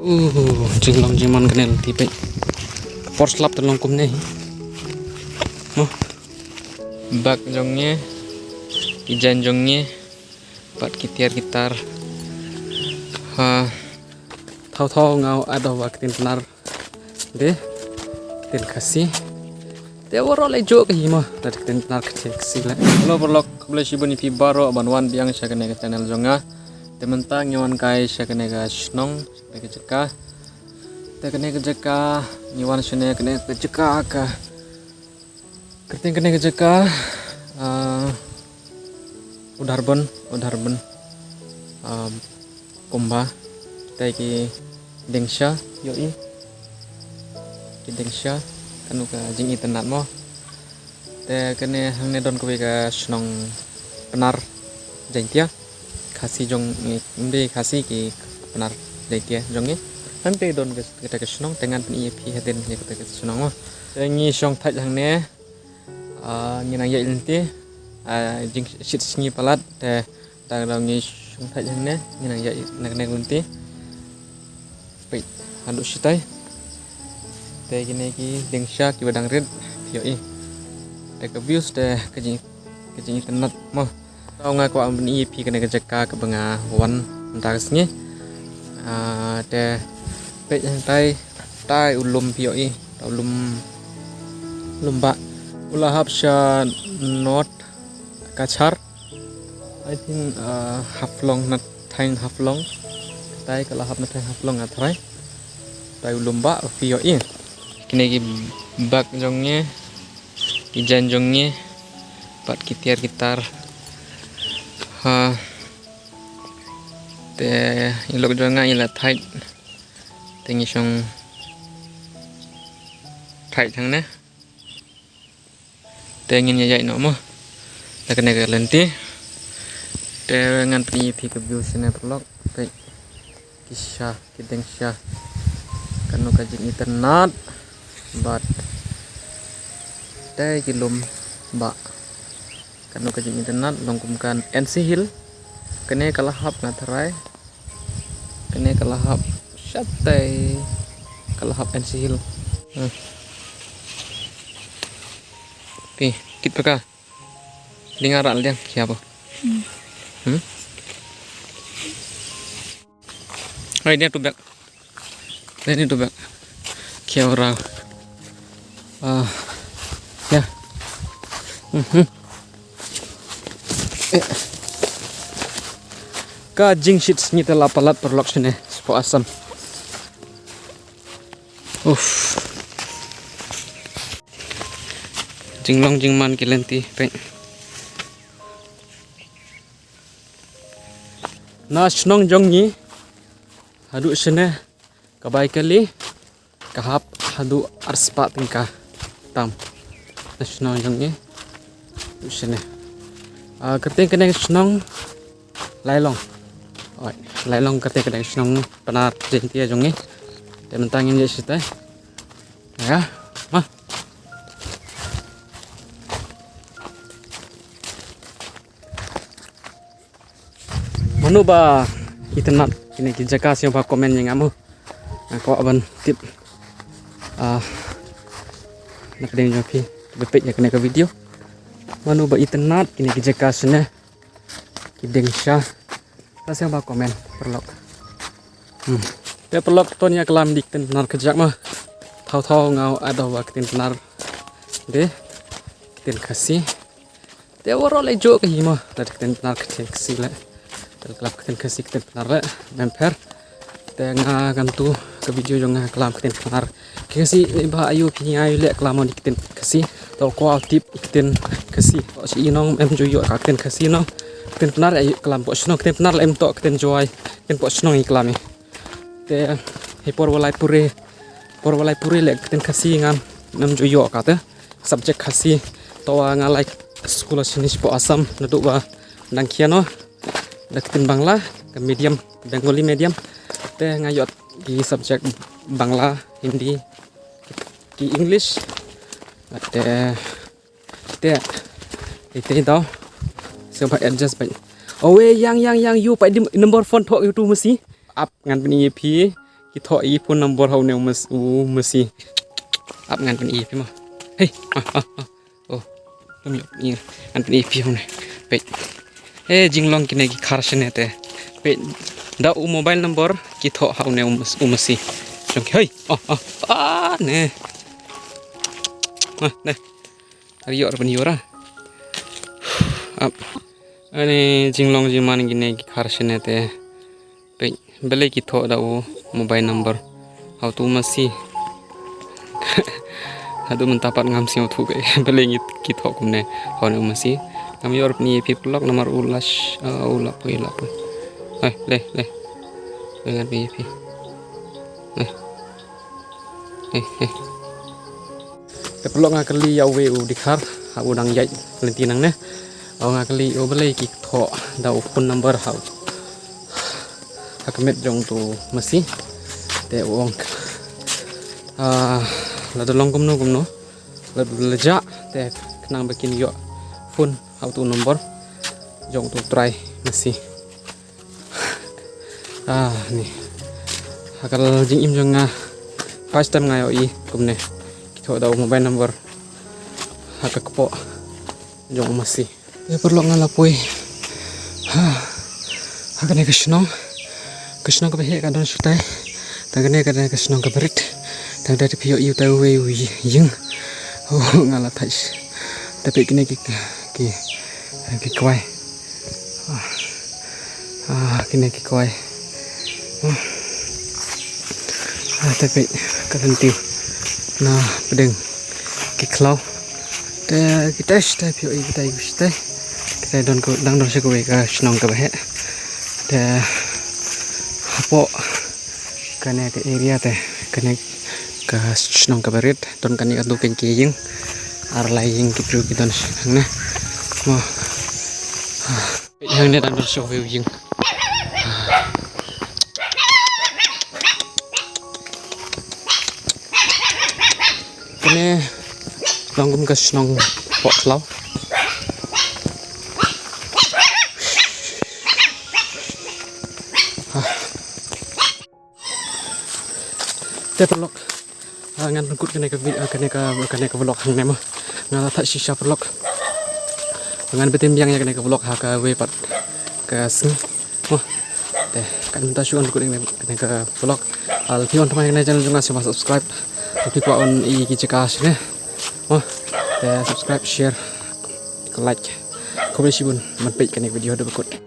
Jinglong jiman kenal tipe force lap terlong kum nih mau bak jongnya ijan jongnya pat kitiar gitar thau ngau ada waktin benar deh tin kasih dia orang lejo ke hima dari tin benar kasih lah kalau perlu boleh sih bani pi baro banwan biang saya kena ke channel jonga tementang nyawan kai saya kena ke snong ke jeka kita kena ke jeka nyawan sini kena ke jeka ke kerting kena ke jeka udarban kumba kita ki dengsha yoi ki dengsha kanu ka jing internet mo te kene hangne don ko ka snong penar jaitia khasi jong inde khasi ki penar jaitia jongi nanti don kita ke snong dengan pen ep haden ya kita ke snong mo te ngi song thaj hangne ngi nang ya ilti jing shit sngi palat te ta ngi song thaj hangne ngi nang ya nak gunti pe handu sitai te gini ki dengsha ki badang red yoi te ke views te ke jing internet mo tau nga ko am ni ep kena ke jaka ke benga wan ntares ngi te pe tai ulum yoi ulum lumba ulahap sha not kachar I think haflong nat thain haflong tai kala hap nat thain haflong athrai tai ulumba yoi kini ki bak jongnya ijan jongnya pat kitiar gitar te ilok jonga ila thai tengi song thai thang ne tengin ya no mo ta kena ke lenti te ngan pi ke view sine vlog te kisah kidengsha kanu ka jing internet but te kilum ba kanu ka jing internet longkumkan NC Hill kene kalahap ngathrai kene kalahap syatai kalahap NC Hill pi kit peka lingaran liang siapa hai dia tubak ini tubak kia orang ya ka jing shit ni tela palat perlok sini spo asam jinglong jingman kilenti peng na snong jongni hadu sene kabai kali kahap hadu arspa tingka tam na snong jongni sene kerting kena snong lailong lailong kerting kena snong penar jentia jongi tementangin je sitai ya mah manu ba internet ini kijaka siapa komen yang kamu aku aban tip nak deng jopi bepek ya kena ke video manu ba internet ini kijaka sene kidengsha siapa komen perlok te perlok tonya kelam dikten benar kejak mah thau ngau ada waktin benar deh tin kasih te orang lejo ke hima dari ten benar kasih lah kelap keten kasih keten benar memper tengah gantu ke video jonga kelap keten benar kasih bah ayu kini ayu lek kelamo keten kasih tol ko tip keten kasih si inong em joyo keten kasih no keten benar ayu kelam pok sno keten benar em tok keten joy keten pok sno iklami te hipor walai pure lek keten kasih ngam em joyo kata subjek kasih towa ngalai sekolah sini po asam naduk ba nangkiano deketin Bangla ke medium Bengali medium te ngayot di subjek Bangla Hindi ki English te tau sebab adjust baik yang you pai di nomor phone thok YouTube mesti up ngan bini pi thọ ý phone number hậu nèo mesi áp ngàn phần ý phía mà hey oh tôi nhớ như ngàn phần ý phía này vậy jing long cái này cái car xe này thế vậy đã mobile number cái thọ hậu nèo mesi trong hey nè đây riok apa ni ora ane jinglong jiman gine kharsene te pe bele ki tho da mobile number how to masi adu mentapat ngam siu thu ke bele ngi ki tho kumne how ne masi kami or ni pi blog nomor ulas ula pu le dengan pi te pelok ngakali ya we dikhar ha udang yai lentinang ne au ngakali o belai ki tho da phone number ha akamet jong tu masi te wong la dolong kumno la leja te kenang bikin yo phone ha tu nomor jong tu try masi ni akal jing im jong first time ngayo I kumne thọ đầu mobile number hakak po jong masih ya perlu ngalapui hakane kesnong ke behe kadon sutai tangane kadane kesnong ke berit tang dari pio yu tau we ying ngala thais tapi kini ki kwai kini ki kwai tapi kadang tiu na pedeng ki klau te kita stai pio kita stai kita don se ko ka snong ka bahe te hapo kane ke area te kane ka snong ka barit don kani ka duken ki ying ar lai ying ki pru ki don ne mo yang ne dan se ko ying ini langgum ke senong pok lau te perlok ngan kut kene ke vlog hang nema ngala tak sisa perlok ngan betim yang kene ke vlog ha ka we pat ke sing te kan minta suan kut kene ke vlog al pion teman kene channel junga subscribe tapi kau on I kicekas ne, subscribe, share, like, komen sibun, menpik kene video ada berikut.